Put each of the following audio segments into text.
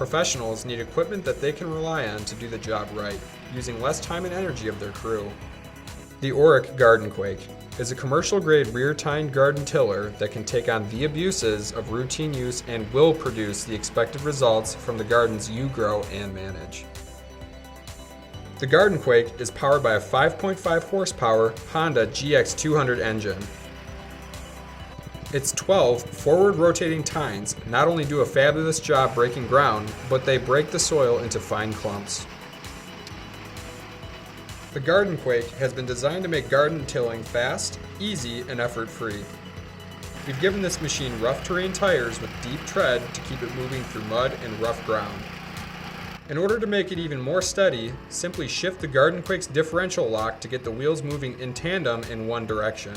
professionals need equipment that they can rely on to do the job right, using less time and energy of their crew. The Oric Gardenquake is a commercial-grade rear-tine garden tiller that can take on the abuses of routine use and will produce the expected results from the gardens you grow and manage. The Gardenquake is powered by a 5.5 horsepower Honda GX200 engine. Its 12 forward-rotating tines not only do a fabulous job breaking ground, but they break the soil into fine clumps. The Gardenquake has been designed to make garden tilling fast, easy, and effort-free. We've given this machine rough terrain tires with deep tread to keep it moving through mud and rough ground. In order to make it even more steady, simply shift the Gardenquake's differential lock to get the wheels moving in tandem in one direction.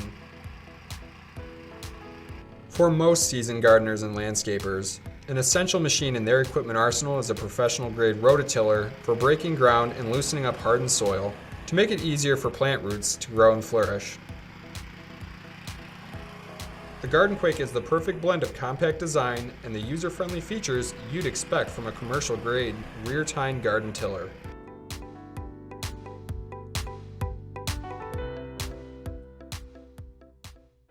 For most seasoned gardeners and landscapers, an essential machine in their equipment arsenal is a professional-grade rototiller for breaking ground and loosening up hardened soil to make it easier for plant roots to grow and flourish. The Gardenquake is the perfect blend of compact design and the user-friendly features you'd expect from a commercial-grade rear-tine garden tiller.